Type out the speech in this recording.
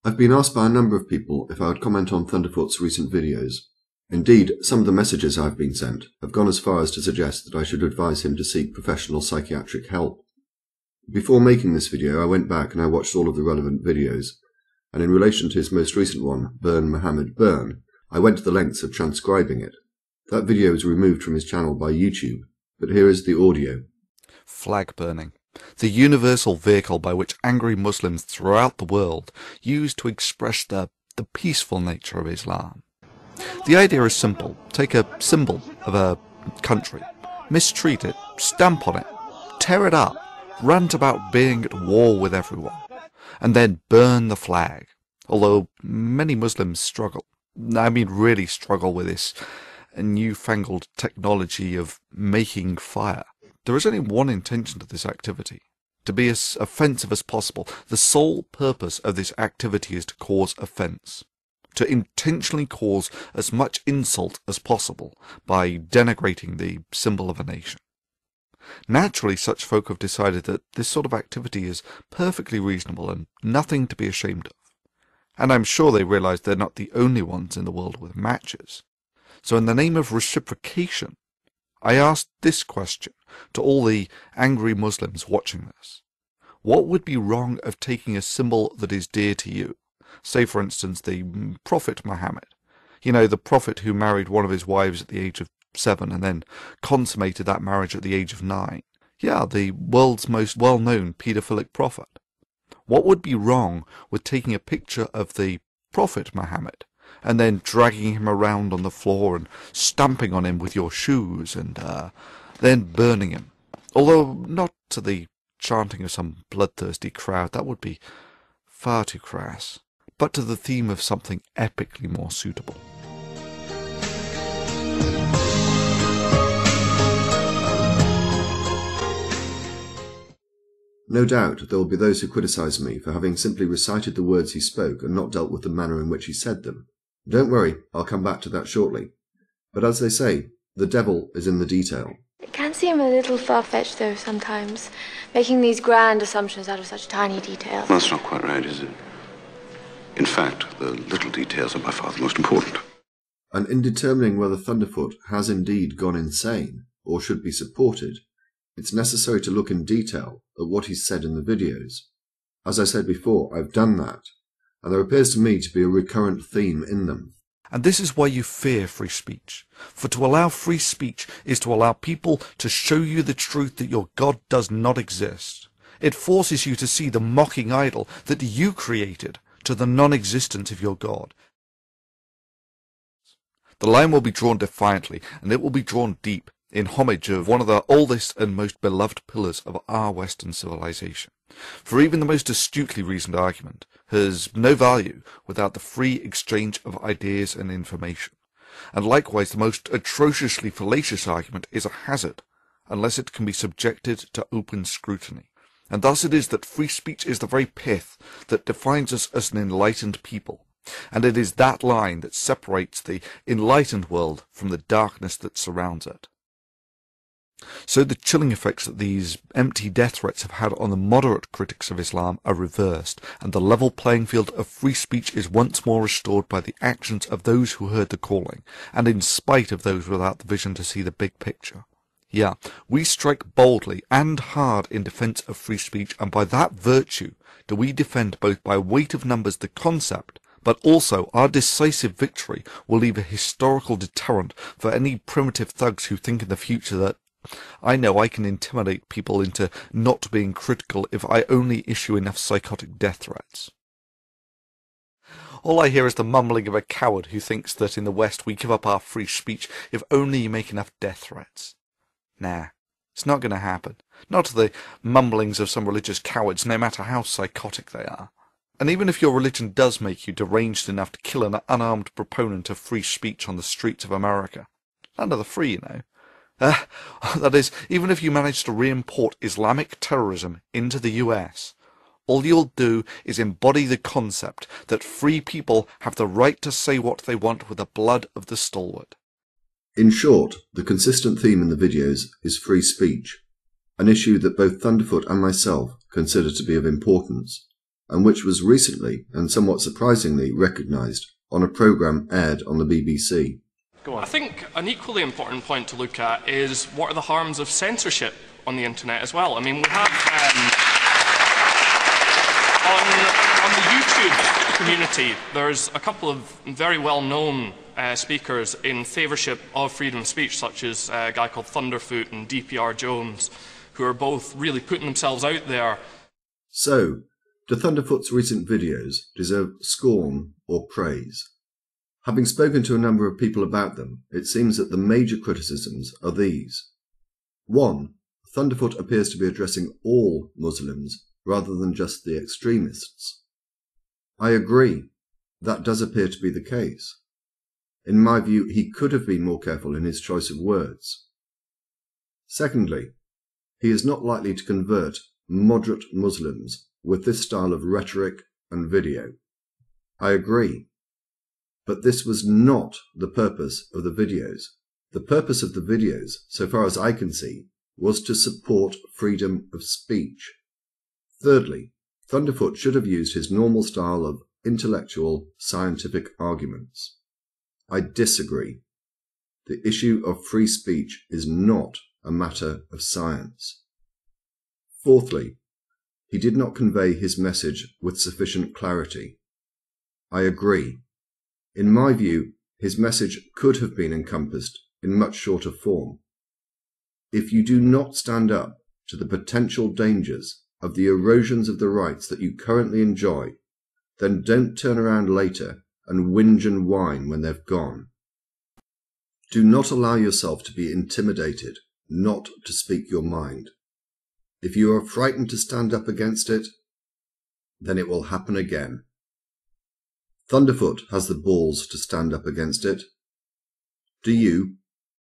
I've been asked by a number of people if I would comment on Thunderfoot's recent videos. Indeed, some of the messages I've been sent have gone as far as to suggest that I should advise him to seek professional psychiatric help. Before making this video, I went back and I watched all of the relevant videos, and in relation to his most recent one, Burn Mohammed Burn, I went to the lengths of transcribing it. That video was removed from his channel by YouTube, but here is the audio. Flag burning. The universal vehicle by which angry Muslims throughout the world use to express the peaceful nature of Islam. The idea is simple. Take a symbol of a country, mistreat it, stamp on it, tear it up, rant about being at war with everyone, and then burn the flag. Although many Muslims struggle, really struggle with this newfangled technology of making fire. There is only one intention to this activity: to be as offensive as possible. The sole purpose of this activity is to cause offence, to intentionally cause as much insult as possible by denigrating the symbol of a nation. Naturally, such folk have decided that this sort of activity is perfectly reasonable and nothing to be ashamed of. And I'm sure they realise they're not the only ones in the world with matches. So in the name of reciprocation, I asked this question to all the angry Muslims watching this. What would be wrong of taking a symbol that is dear to you? Say, for instance, the Prophet Muhammad. You know, the Prophet who married one of his wives at the age of 7 and then consummated that marriage at the age of 9. Yeah, the world's most well-known paedophilic prophet. What would be wrong with taking a picture of the Prophet Muhammad and then dragging him around on the floor and stamping on him with your shoes and then burning him? Although not to the chanting of some bloodthirsty crowd, that would be far too crass, but to the theme of something epically more suitable. No doubt there will be those who criticise me for having simply recited the words he spoke and not dealt with the manner in which he said them. Don't worry, I'll come back to that shortly. But as they say, the devil is in the detail. It can seem a little far-fetched, though, sometimes, making these grand assumptions out of such tiny details. That's not quite right, is it? In fact, the little details are by far the most important. And in determining whether Thunderfoot has indeed gone insane, or should be supported, it's necessary to look in detail at what he's said in the videos. As I said before, I've done that, and there appears to me to be a recurrent theme in them. And this is why you fear free speech. For to allow free speech is to allow people to show you the truth that your God does not exist. It forces you to see the mocking idol that you created to the non-existence of your God. The line will be drawn defiantly, and it will be drawn deep, in homage of one of the oldest and most beloved pillars of our Western civilization. For even the most astutely reasoned argument has no value without the free exchange of ideas and information. And likewise the most atrociously fallacious argument is a hazard, unless it can be subjected to open scrutiny. And thus it is that free speech is the very pith that defines us as an enlightened people. And it is that line that separates the enlightened world from the darkness that surrounds it. So the chilling effects that these empty death threats have had on the moderate critics of Islam are reversed, and the level playing field of free speech is once more restored by the actions of those who heard the calling, and in spite of those without the vision to see the big picture. Yeah, we strike boldly and hard in defence of free speech, and by that virtue do we defend both by weight of numbers the concept, but also our decisive victory will leave a historical deterrent for any primitive thugs who think in the future that I know I can intimidate people into not being critical if I only issue enough psychotic death threats. All I hear is the mumbling of a coward who thinks that in the West we give up our free speech if only you make enough death threats. Nah, it's not going to happen. Not to the mumblings of some religious cowards, no matter how psychotic they are. And even if your religion does make you deranged enough to kill an unarmed proponent of free speech on the streets of America, land of the free, you know. That is, even if you manage to re-import Islamic terrorism into the US, all you'll do is embody the concept that free people have the right to say what they want with the blood of the stalwart. In short, the consistent theme in the videos is free speech, an issue that both Thunderfoot and myself consider to be of importance. and which was recently and somewhat surprisingly recognised on a programme aired on the BBC. I think an equally important point to look at is what are the harms of censorship on the internet as well. I mean, we have on the YouTube community, there's a couple of very well-known speakers in favourship of freedom of speech, such as a guy called Thunderfoot and DPR Jones, who are both really putting themselves out there. So, do Thunderfoot's recent videos deserve scorn or praise? Having spoken to a number of people about them, it seems that the major criticisms are these. 1. Thunderfoot appears to be addressing all Muslims rather than just the extremists. I agree, that does appear to be the case. In my view, he could have been more careful in his choice of words. Secondly, he is not likely to convert moderate Muslims with this style of rhetoric and video. I agree. But this was not the purpose of the videos. The purpose of the videos, so far as I can see, was to support freedom of speech. Thirdly, Thunderfoot should have used his normal style of intellectual, scientific arguments. I disagree. The issue of free speech is not a matter of science. Fourthly, he did not convey his message with sufficient clarity. I agree. In my view, his message could have been encompassed in much shorter form. If you do not stand up to the potential dangers of the erosions of the rights that you currently enjoy, then don't turn around later and whinge and whine when they've gone. Do not allow yourself to be intimidated not to speak your mind. If you are frightened to stand up against it, then it will happen again. Thunderfoot has the balls to stand up against it. Do you?